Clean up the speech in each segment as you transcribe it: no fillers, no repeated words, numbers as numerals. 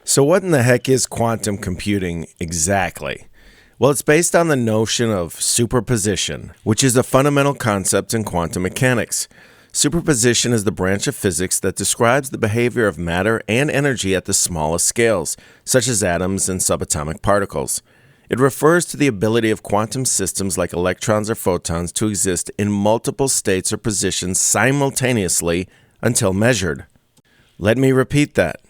So what in the heck is quantum computing exactly? Well, it's based on the notion of superposition, which is a fundamental concept in quantum mechanics. Superposition is the branch of physics that describes the behavior of matter and energy at the smallest scales, such as atoms and subatomic particles. It refers to the ability of quantum systems like electrons or photons to exist in multiple states or positions simultaneously until measured. Let me repeat that.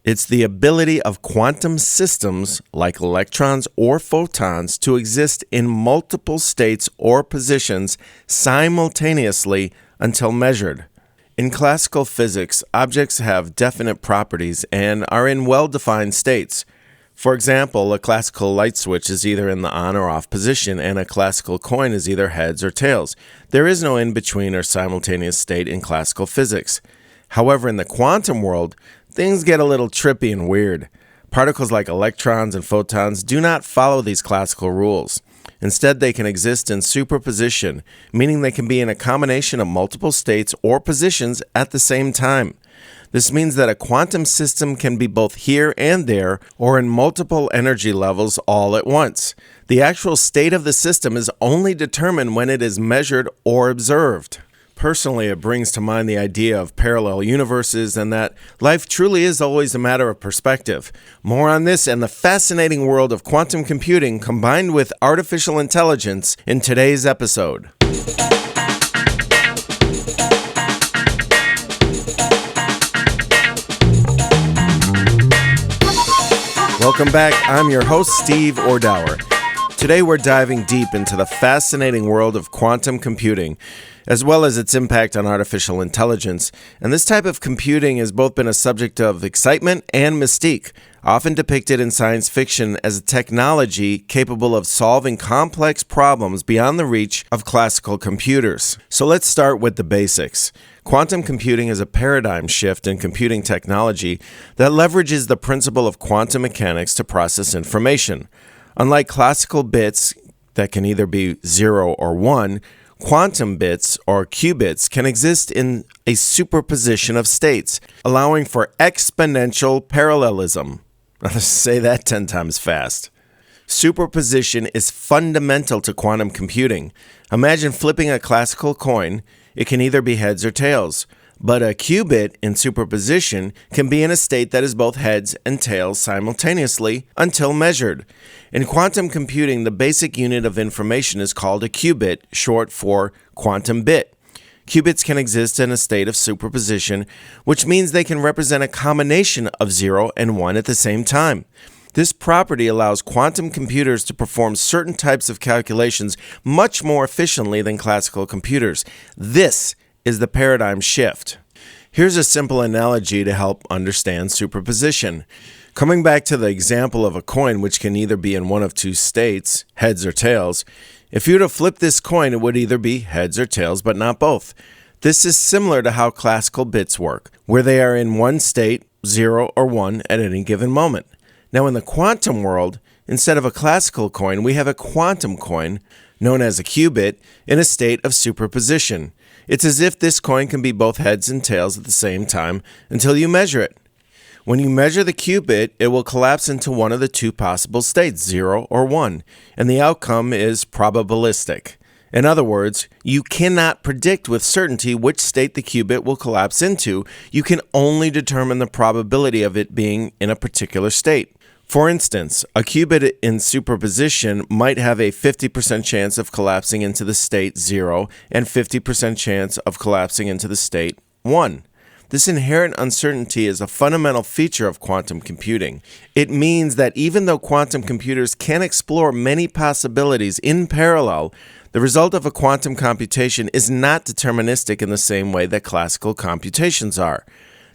It's the ability of quantum systems like electrons or photons to exist in multiple states or positions simultaneously until measured. In classical physics, objects have definite properties and are in well-defined states. For example, a classical light switch is either in the on or off position, and a classical coin is either heads or tails. There is no in-between or simultaneous state in classical physics. However, in the quantum world, things get a little trippy and weird. Particles like electrons and photons do not follow these classical rules. Instead, they can exist in superposition, meaning they can be in a combination of multiple states or positions at the same time. This means that a quantum system can be both here and there, or in multiple energy levels all at once. The actual state of the system is only determined when it is measured or observed. Personally, it brings to mind the idea of parallel universes and that life truly is always a matter of perspective. More on this and the fascinating world of quantum computing combined with artificial intelligence in today's episode. Welcome back. I'm your host, Steve Ordauer. Today we're diving deep into the fascinating world of quantum computing, as well as its impact on artificial intelligence. And this type of computing has both been a subject of excitement and mystique, often depicted in science fiction as a technology capable of solving complex problems beyond the reach of classical computers. So let's start with the basics. Quantum computing is a paradigm shift in computing technology that leverages the principle of quantum mechanics to process information. Unlike classical bits that can either be 0 or 1, quantum bits, or qubits, can exist in a superposition of states, allowing for exponential parallelism. Let's say that 10 times fast. Superposition is fundamental to quantum computing. Imagine flipping a classical coin. It can either be heads or tails. But a qubit in superposition can be in a state that is both heads and tails simultaneously until measured. In quantum computing, the basic unit of information is called a qubit, short for quantum bit. Qubits can exist in a state of superposition, which means they can represent a combination of 0 and 1 at the same time. This property allows quantum computers to perform certain types of calculations much more efficiently than classical computers. This is the paradigm shift. Here's a simple analogy to help understand superposition. Coming back to the example of a coin which can either be in one of two states, heads or tails, if you were to flip this coin, it would either be heads or tails, but not both. This is similar to how classical bits work, where they are in one state, 0 or 1, at any given moment. Now in the quantum world, instead of a classical coin, we have a quantum coin, known as a qubit, in a state of superposition. It's as if this coin can be both heads and tails at the same time until you measure it. When you measure the qubit, it will collapse into one of the two possible states, 0 or 1, and the outcome is probabilistic. In other words, you cannot predict with certainty which state the qubit will collapse into. You can only determine the probability of it being in a particular state. For instance, a qubit in superposition might have a 50% chance of collapsing into the state 0 and 50% chance of collapsing into the state 1. This inherent uncertainty is a fundamental feature of quantum computing. It means that even though quantum computers can explore many possibilities in parallel, the result of a quantum computation is not deterministic in the same way that classical computations are.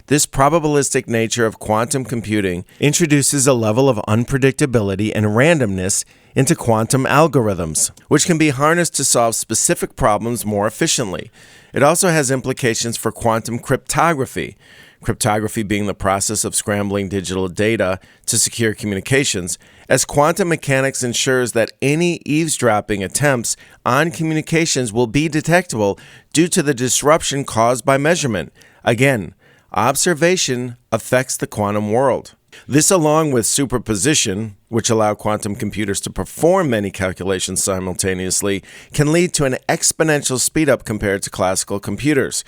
This probabilistic nature of quantum computing introduces a level of unpredictability and randomness into quantum algorithms, which can be harnessed to solve specific problems more efficiently. It also has implications for quantum cryptography, cryptography being the process of scrambling digital data to secure communications, as quantum mechanics ensures that any eavesdropping attempts on communications will be detectable due to the disruption caused by measurement. Again, observation affects the quantum world. This, along with superposition, which allow quantum computers to perform many calculations simultaneously, can lead to an exponential speedup compared to classical computers.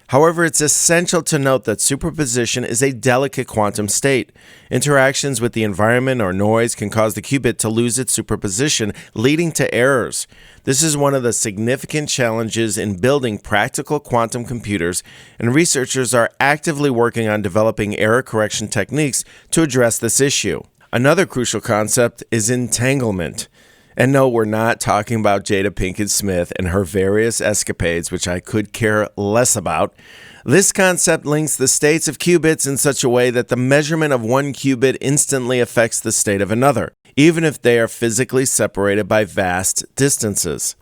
However, it's essential to note that superposition is a delicate quantum state. Interactions with the environment or noise can cause the qubit to lose its superposition, leading to errors. This is one of the significant challenges in building practical quantum computers, and researchers are actively working on developing error correction techniques to address this issue. Another crucial concept is entanglement. And no, we're not talking about Jada Pinkett Smith and her various escapades, which I could care less about. This concept links the states of qubits in such a way that the measurement of one qubit instantly affects the state of another, even if they are physically separated by vast distances.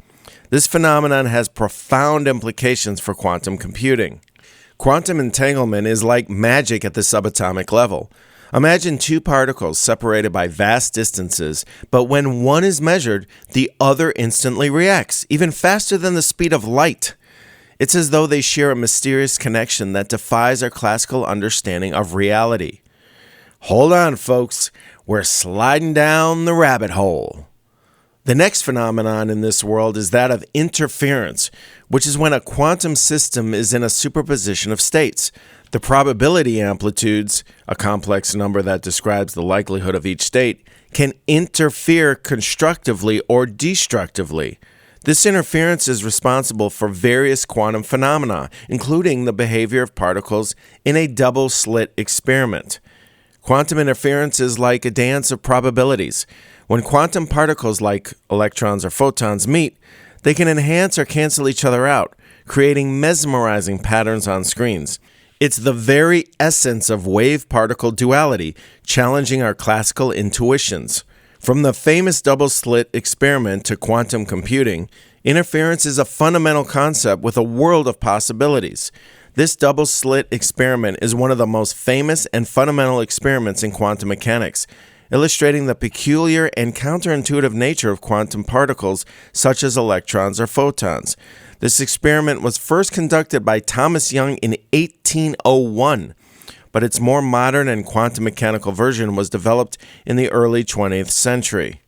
This phenomenon has profound implications for quantum computing. Quantum entanglement is like magic at the subatomic level. Imagine two particles separated by vast distances, but when one is measured, the other instantly reacts, even faster than the speed of light. It's as though they share a mysterious connection that defies our classical understanding of reality. Hold on, folks. We're sliding down the rabbit hole. The next phenomenon in this world is that of interference, which is when a quantum system is in a superposition of states. The probability amplitudes, a complex number that describes the likelihood of each state, can interfere constructively or destructively. This interference is responsible for various quantum phenomena, including the behavior of particles in a double-slit experiment. Quantum interference is like a dance of probabilities. When quantum particles like electrons or photons meet, they can enhance or cancel each other out, creating mesmerizing patterns on screens. It's the very essence of wave-particle duality, challenging our classical intuitions. From the famous double-slit experiment to quantum computing, interference is a fundamental concept with a world of possibilities. This double-slit experiment is one of the most famous and fundamental experiments in quantum mechanics, illustrating the peculiar and counterintuitive nature of quantum particles such as electrons or photons. This experiment was first conducted by Thomas Young in 1801, but its more modern and quantum mechanical version was developed in the early 20th century.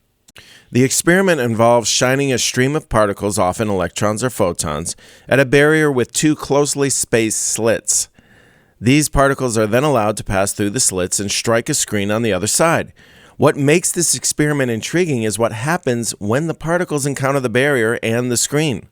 The experiment involves shining a stream of particles, often electrons or photons, at a barrier with two closely spaced slits. These particles are then allowed to pass through the slits and strike a screen on the other side. What makes this experiment intriguing is what happens when the particles encounter the barrier and the screen.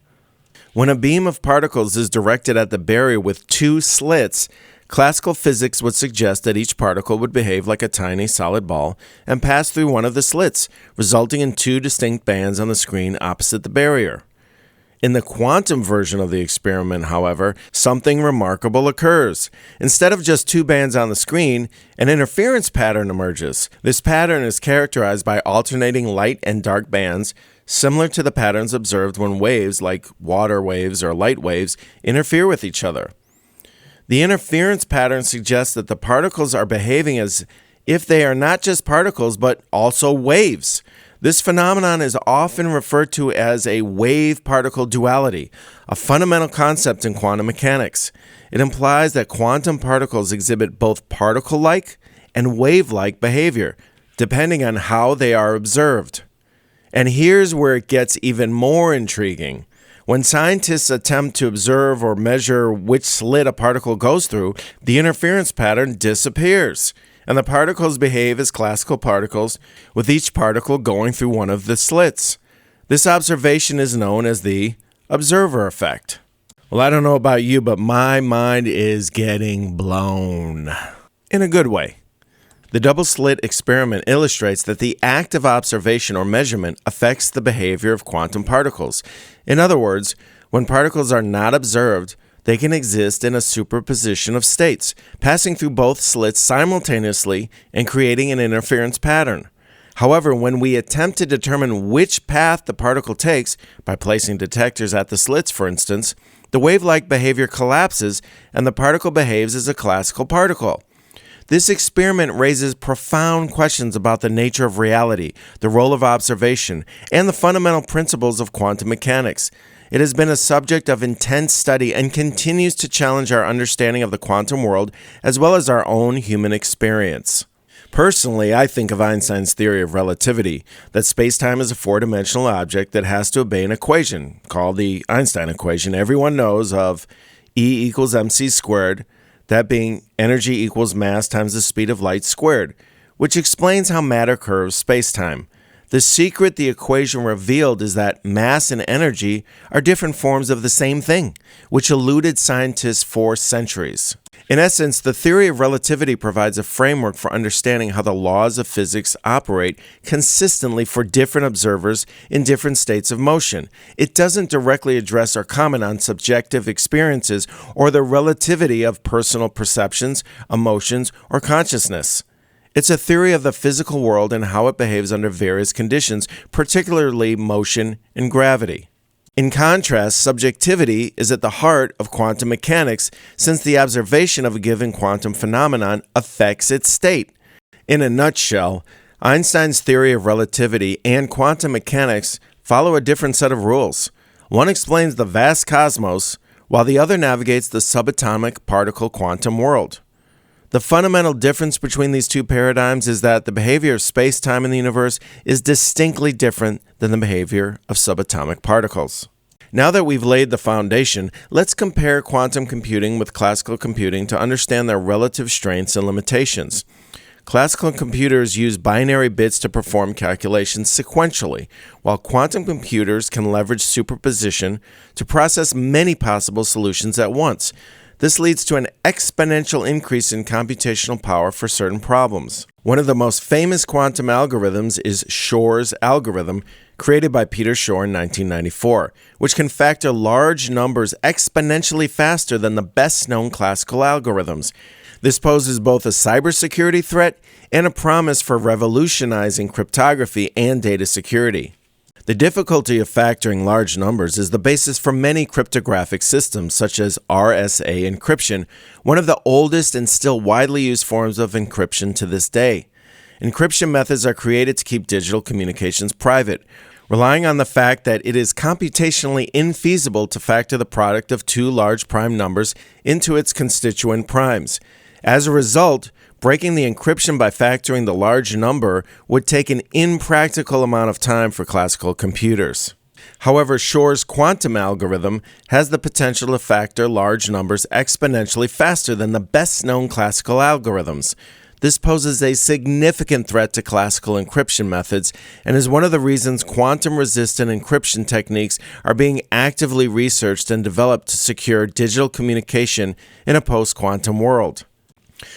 When a beam of particles is directed at the barrier with two slits, classical physics would suggest that each particle would behave like a tiny solid ball and pass through one of the slits, resulting in two distinct bands on the screen opposite the barrier. In the quantum version of the experiment, however, something remarkable occurs. Instead of just two bands on the screen, an interference pattern emerges. This pattern is characterized by alternating light and dark bands, similar to the patterns observed when waves, like water waves or light waves, interfere with each other. The interference pattern suggests that the particles are behaving as if they are not just particles, but also waves. This phenomenon is often referred to as a wave-particle duality, a fundamental concept in quantum mechanics. It implies that quantum particles exhibit both particle-like and wave-like behavior, depending on how they are observed. And here's where it gets even more intriguing. When scientists attempt to observe or measure which slit a particle goes through, the interference pattern disappears, and the particles behave as classical particles, with each particle going through one of the slits. This observation is known as the observer effect. Well, I don't know about you, but my mind is getting blown. In a good way. The double-slit experiment illustrates that the act of observation or measurement affects the behavior of quantum particles. In other words, when particles are not observed, they can exist in a superposition of states, passing through both slits simultaneously and creating an interference pattern. However, when we attempt to determine which path the particle takes, by placing detectors at the slits, for instance, the wave-like behavior collapses and the particle behaves as a classical particle. This experiment raises profound questions about the nature of reality, the role of observation, and the fundamental principles of quantum mechanics. It has been a subject of intense study and continues to challenge our understanding of the quantum world as well as our own human experience. Personally, I think of Einstein's theory of relativity, that space-time is a four-dimensional object that has to obey an equation called the Einstein equation. Everyone knows of E equals mc squared, that being energy equals mass times the speed of light squared, which explains how matter curves space-time. The secret the equation revealed is that mass and energy are different forms of the same thing, which eluded scientists for centuries. In essence, the theory of relativity provides a framework for understanding how the laws of physics operate consistently for different observers in different states of motion. It doesn't directly address or comment on subjective experiences or the relativity of personal perceptions, emotions, or consciousness. It's a theory of the physical world and how it behaves under various conditions, particularly motion and gravity. In contrast, subjectivity is at the heart of quantum mechanics, since the observation of a given quantum phenomenon affects its state. In a nutshell, Einstein's theory of relativity and quantum mechanics follow a different set of rules. One explains the vast cosmos, while the other navigates the subatomic particle quantum world. The fundamental difference between these two paradigms is that the behavior of space-time in the universe is distinctly different than the behavior of subatomic particles. Now that we've laid the foundation, let's compare quantum computing with classical computing to understand their relative strengths and limitations. Classical computers use binary bits to perform calculations sequentially, while quantum computers can leverage superposition to process many possible solutions at once. This leads to an exponential increase in computational power for certain problems. One of the most famous quantum algorithms is Shor's algorithm, created by Peter Shor in 1994, which can factor large numbers exponentially faster than the best-known classical algorithms. This poses both a cybersecurity threat and a promise for revolutionizing cryptography and data security. The difficulty of factoring large numbers is the basis for many cryptographic systems, such as RSA encryption, one of the oldest and still widely used forms of encryption to this day. Encryption methods are created to keep digital communications private, relying on the fact that it is computationally infeasible to factor the product of two large prime numbers into its constituent primes. As a result, breaking the encryption by factoring the large number would take an impractical amount of time for classical computers. However, Shor's quantum algorithm has the potential to factor large numbers exponentially faster than the best-known classical algorithms. This poses a significant threat to classical encryption methods and is one of the reasons quantum-resistant encryption techniques are being actively researched and developed to secure digital communication in a post-quantum world.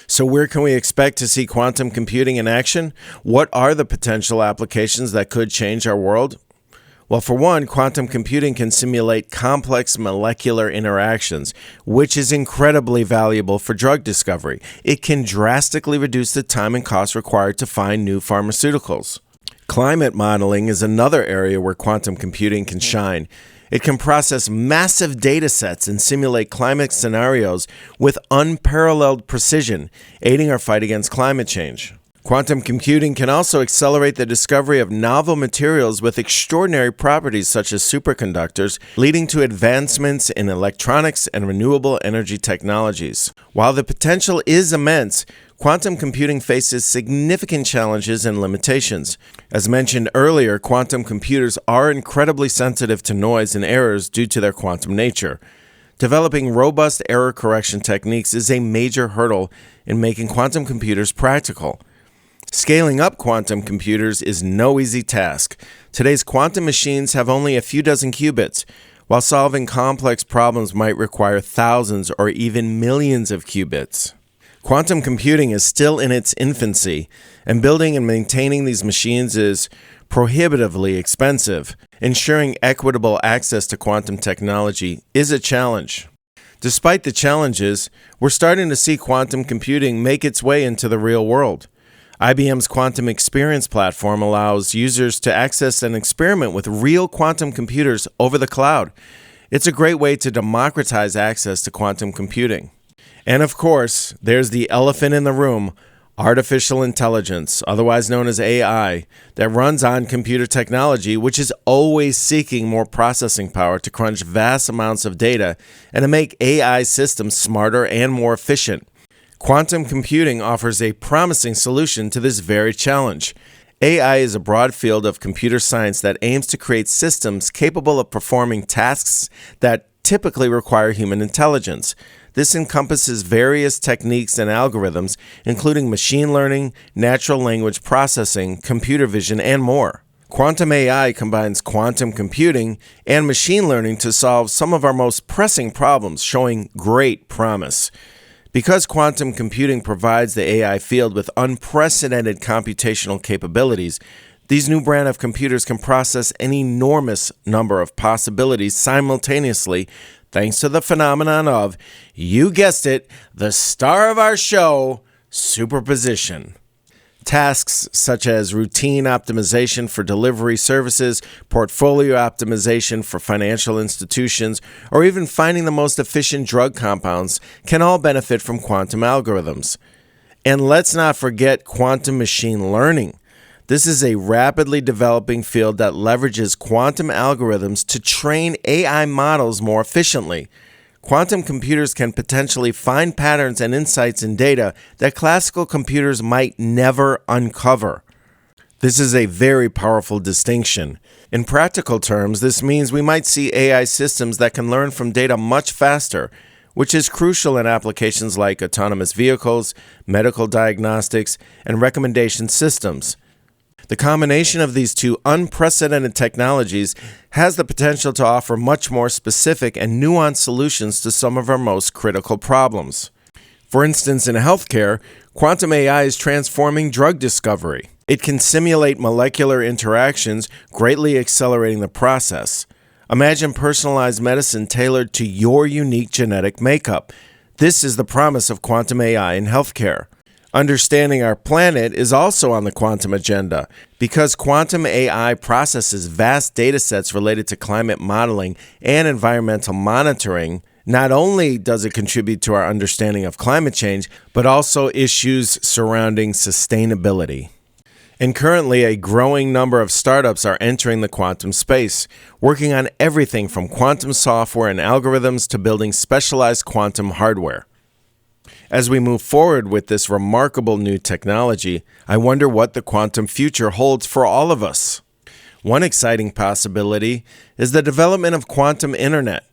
So where can we expect to see quantum computing in action? What are the potential applications that could change our world? Well, for one, quantum computing can simulate complex molecular interactions, which is incredibly valuable for drug discovery. It can drastically reduce the time and cost required to find new pharmaceuticals. Climate modeling is another area where quantum computing can shine. It can process massive data sets and simulate climate scenarios with unparalleled precision, aiding our fight against climate change. Quantum computing can also accelerate the discovery of novel materials with extraordinary properties such as superconductors, leading to advancements in electronics and renewable energy technologies. While the potential is immense, quantum computing faces significant challenges and limitations. As mentioned earlier, quantum computers are incredibly sensitive to noise and errors due to their quantum nature. Developing robust error correction techniques is a major hurdle in making quantum computers practical. Scaling up quantum computers is no easy task. Today's quantum machines have only a few dozen qubits, while solving complex problems might require thousands or even millions of qubits. Quantum computing is still in its infancy, and building and maintaining these machines is prohibitively expensive. Ensuring equitable access to quantum technology is a challenge. Despite the challenges, we're starting to see quantum computing make its way into the real world. IBM's Quantum Experience platform allows users to access and experiment with real quantum computers over the cloud. It's a great way to democratize access to quantum computing. And of course, there's the elephant in the room, artificial intelligence, otherwise known as AI, that runs on computer technology, which is always seeking more processing power to crunch vast amounts of data and to make AI systems smarter and more efficient. Quantum computing offers a promising solution to this very challenge. AI is a broad field of computer science that aims to create systems capable of performing tasks that typically require human intelligence. This encompasses various techniques and algorithms, including machine learning, natural language processing, computer vision, and more. Quantum AI combines quantum computing and machine learning to solve some of our most pressing problems, showing great promise. Because quantum computing provides the AI field with unprecedented computational capabilities, these new brand of computers can process an enormous number of possibilities simultaneously, thanks to the phenomenon of, you guessed it, the star of our show, superposition. Tasks such as routine optimization for delivery services, portfolio optimization for financial institutions, or even finding the most efficient drug compounds can all benefit from quantum algorithms. And let's not forget quantum machine learning. This is a rapidly developing field that leverages quantum algorithms to train AI models more efficiently. Quantum computers can potentially find patterns and insights in data that classical computers might never uncover. This is a very powerful distinction. In practical terms, this means we might see AI systems that can learn from data much faster, which is crucial in applications like autonomous vehicles, medical diagnostics, and recommendation systems. The combination of these two unprecedented technologies has the potential to offer much more specific and nuanced solutions to some of our most critical problems. For instance, in healthcare, quantum AI is transforming drug discovery. It can simulate molecular interactions, greatly accelerating the process. Imagine personalized medicine tailored to your unique genetic makeup. This is the promise of quantum AI in healthcare. Understanding our planet is also on the quantum agenda. Because quantum AI processes vast data sets related to climate modeling and environmental monitoring, not only does it contribute to our understanding of climate change, but also issues surrounding sustainability. And currently, a growing number of startups are entering the quantum space, working on everything from quantum software and algorithms to building specialized quantum hardware. As we move forward with this remarkable new technology, I wonder what the quantum future holds for all of us. One exciting possibility is the development of quantum internet,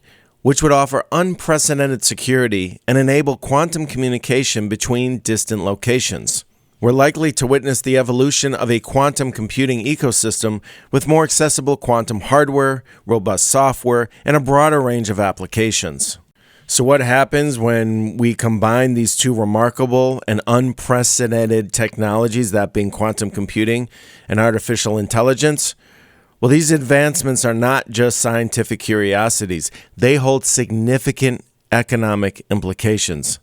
which would offer unprecedented security and enable quantum communication between distant locations. We're likely to witness the evolution of a quantum computing ecosystem with more accessible quantum hardware, robust software, and a broader range of applications. So what happens when we combine these two remarkable and unprecedented technologies, that being quantum computing and artificial intelligence? Well, these advancements are not just scientific curiosities. They hold significant economic implications.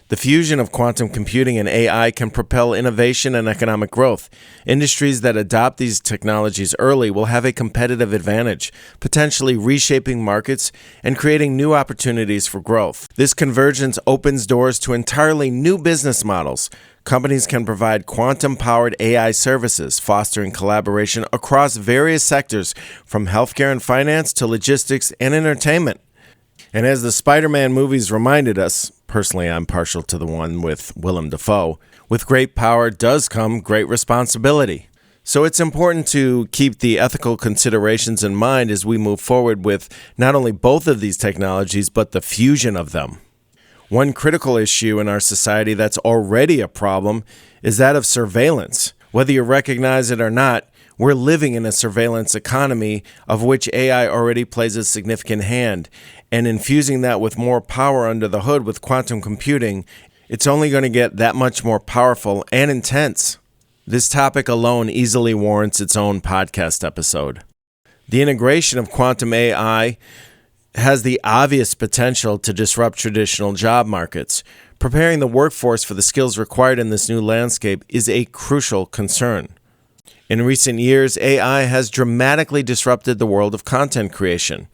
The fusion of quantum computing and AI can propel innovation and economic growth. Industries that adopt these technologies early will have a competitive advantage, potentially reshaping markets and creating new opportunities for growth. This convergence opens doors to entirely new business models. Companies can provide quantum-powered AI services, fostering collaboration across various sectors, from healthcare and finance to logistics and entertainment. And as the Spider-Man movies reminded us, personally I'm partial to the one with Willem Dafoe, with great power does come great responsibility. So it's important to keep the ethical considerations in mind as we move forward with not only both of these technologies, but the fusion of them. One critical issue in our society that's already a problem is that of surveillance. Whether you recognize it or not, we're living in a surveillance economy of which AI already plays a significant hand, and infusing that with more power under the hood with quantum computing, it's only going to get that much more powerful and intense. This topic alone easily warrants its own podcast episode. The integration of quantum AI has the obvious potential to disrupt traditional job markets. Preparing the workforce for the skills required in this new landscape is a crucial concern. In recent years, AI has dramatically disrupted the world of content creation.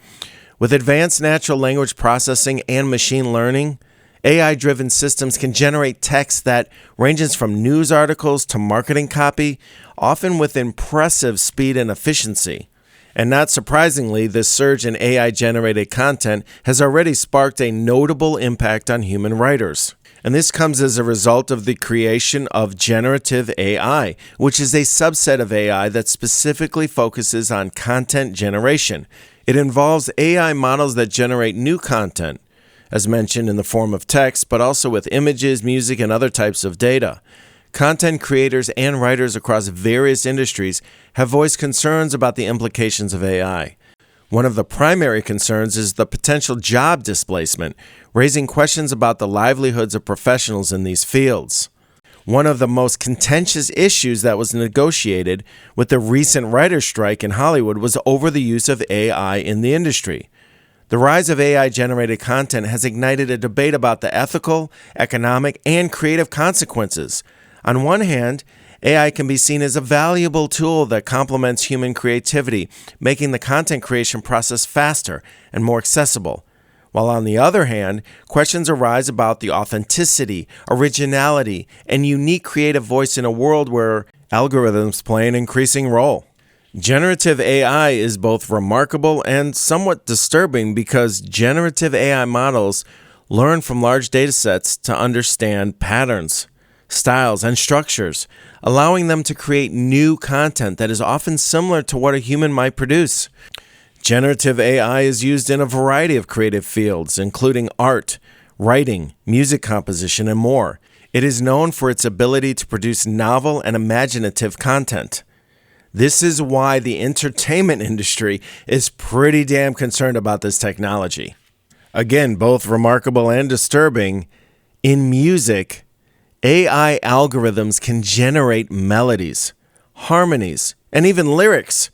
With advanced natural language processing and machine learning, AI-driven systems can generate text that ranges from news articles to marketing copy, often with impressive speed and efficiency. And not surprisingly, this surge in AI-generated content has already sparked a notable impact on human writers. And this comes as a result of the creation of generative AI, which is a subset of AI that specifically focuses on content generation. It involves AI models that generate new content, as mentioned in the form of text, but also with images, music, and other types of data. Content creators and writers across various industries have voiced concerns about the implications of AI. One of the primary concerns is the potential job displacement, raising questions about the livelihoods of professionals in these fields. One of the most contentious issues that was negotiated with the recent writer's strike in Hollywood was over the use of AI in the industry. The rise of AI-generated content has ignited a debate about the ethical, economic, and creative consequences. On one hand, AI can be seen as a valuable tool that complements human creativity, making the content creation process faster and more accessible. While on the other hand, questions arise about the authenticity, originality, and unique creative voice in a world where algorithms play an increasing role. Generative AI is both remarkable and somewhat disturbing because generative AI models learn from large datasets to understand patterns, styles, and structures, allowing them to create new content that is often similar to what a human might produce. Generative AI is used in a variety of creative fields, including art, writing, music composition, and more. It is known for its ability to produce novel and imaginative content. This is why the entertainment industry is pretty damn concerned about this technology. Again, both remarkable and disturbing, in music, AI algorithms can generate melodies, harmonies, and even lyrics.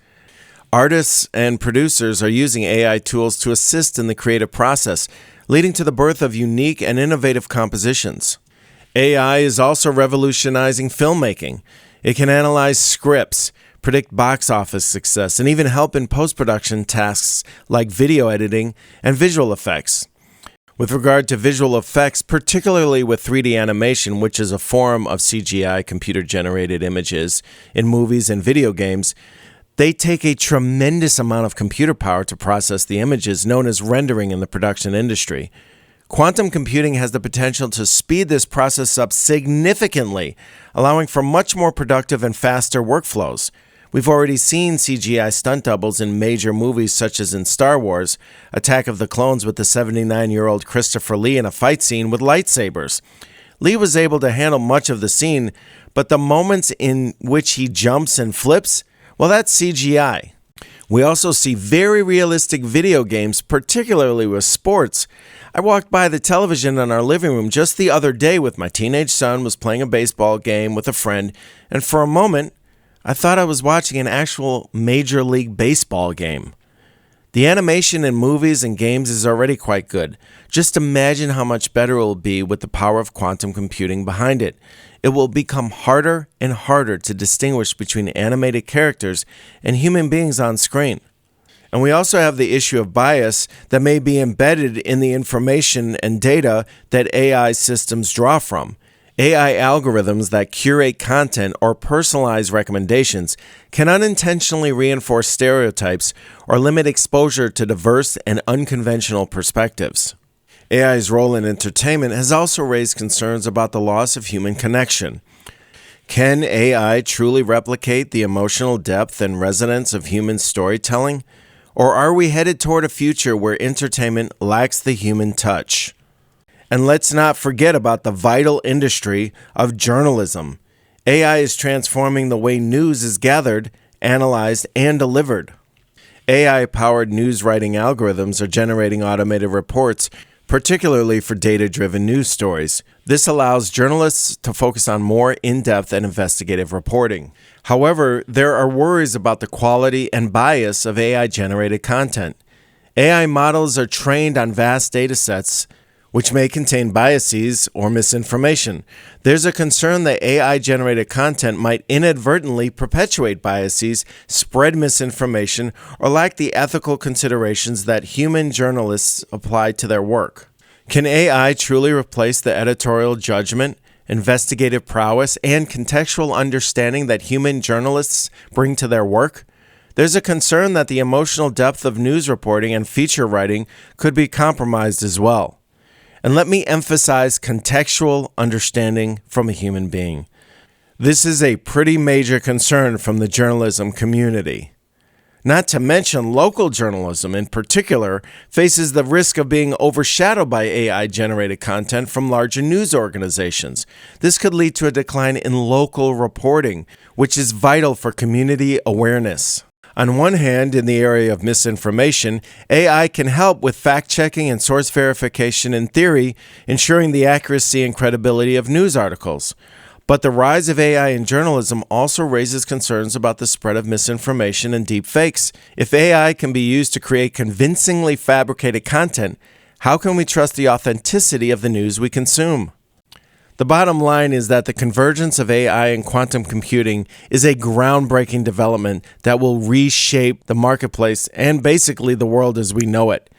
Artists and producers are using AI tools to assist in the creative process, leading to the birth of unique and innovative compositions. AI is also revolutionizing filmmaking. It can analyze scripts, predict box office success, and even help in post-production tasks like video editing and visual effects. With regard to visual effects, particularly with 3D animation, which is a form of CGI, computer-generated images, in movies and video games, they take a tremendous amount of computer power to process the images, known as rendering in the production industry. Quantum computing has the potential to speed this process up significantly, allowing for much more productive and faster workflows. We've already seen CGI stunt doubles in major movies such as in Star Wars, Attack of the Clones with the 79-year-old Christopher Lee in a fight scene with lightsabers. Lee was able to handle much of the scene, but the moments in which he jumps and flips, well, that's CGI. We also see very realistic video games, particularly with sports. I walked by the television in our living room just the other day with my teenage son, was playing a baseball game with a friend, and for a moment, I thought I was watching an actual Major League Baseball game. The animation in movies and games is already quite good. Just imagine how much better it will be with the power of quantum computing behind it. It will become harder and harder to distinguish between animated characters and human beings on screen. And we also have the issue of bias that may be embedded in the information and data that AI systems draw from. AI algorithms that curate content or personalize recommendations can unintentionally reinforce stereotypes or limit exposure to diverse and unconventional perspectives. AI's role in entertainment has also raised concerns about the loss of human connection. Can AI truly replicate the emotional depth and resonance of human storytelling? Or are we headed toward a future where entertainment lacks the human touch? And let's not forget about the vital industry of journalism. AI is transforming the way news is gathered, analyzed, and delivered. AI-powered news writing algorithms are generating automated reports, particularly for data-driven news stories. This allows journalists to focus on more in-depth and investigative reporting. However, there are worries about the quality and bias of AI-generated content. AI models are trained on vast data sets, which may contain biases or misinformation. There's a concern that AI-generated content might inadvertently perpetuate biases, spread misinformation, or lack the ethical considerations that human journalists apply to their work. Can AI truly replace the editorial judgment, investigative prowess, and contextual understanding that human journalists bring to their work? There's a concern that the emotional depth of news reporting and feature writing could be compromised as well. And let me emphasize contextual understanding from a human being. This is a pretty major concern from the journalism community. Not to mention, local journalism in particular faces the risk of being overshadowed by AI-generated content from larger news organizations. This could lead to a decline in local reporting, which is vital for community awareness. On one hand, in the area of misinformation, AI can help with fact-checking and source verification in theory, ensuring the accuracy and credibility of news articles. But the rise of AI in journalism also raises concerns about the spread of misinformation and deepfakes. If AI can be used to create convincingly fabricated content, how can we trust the authenticity of the news we consume? The bottom line is that the convergence of AI and quantum computing is a groundbreaking development that will reshape the marketplace and basically the world as we know it.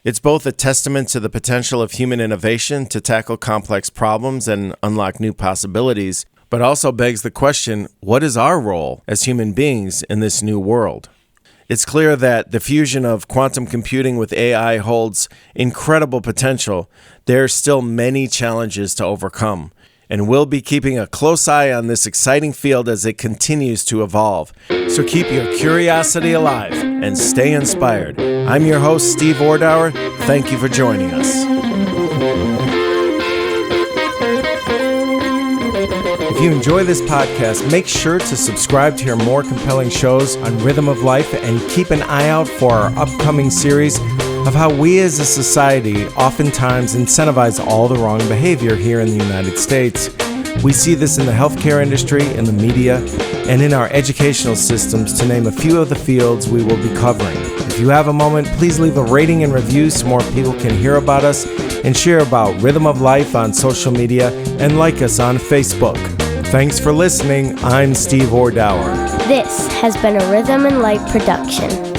It's both a testament to the potential of human innovation to tackle complex problems and unlock new possibilities, but also begs the question, what is our role as human beings in this new world? It's clear that the fusion of quantum computing with AI holds incredible potential. There are still many challenges to overcome, and we'll be keeping a close eye on this exciting field as it continues to evolve. So keep your curiosity alive and stay inspired. I'm your host, Steve Ordauer. Thank you for joining us. If you enjoy this podcast, make sure to subscribe to hear more compelling shows on Rhythm of Life and keep an eye out for our upcoming series of how we as a society oftentimes incentivize all the wrong behavior here in the United States. We see this in the healthcare industry, in the media, and in our educational systems, to name a few of the fields we will be covering. If you have a moment, please leave a rating and review so more people can hear about us, and share about Rhythm of Life on social media, and like us on Facebook. Thanks for listening. I'm Steve Ordauer. This has been a Rhythm and Light production.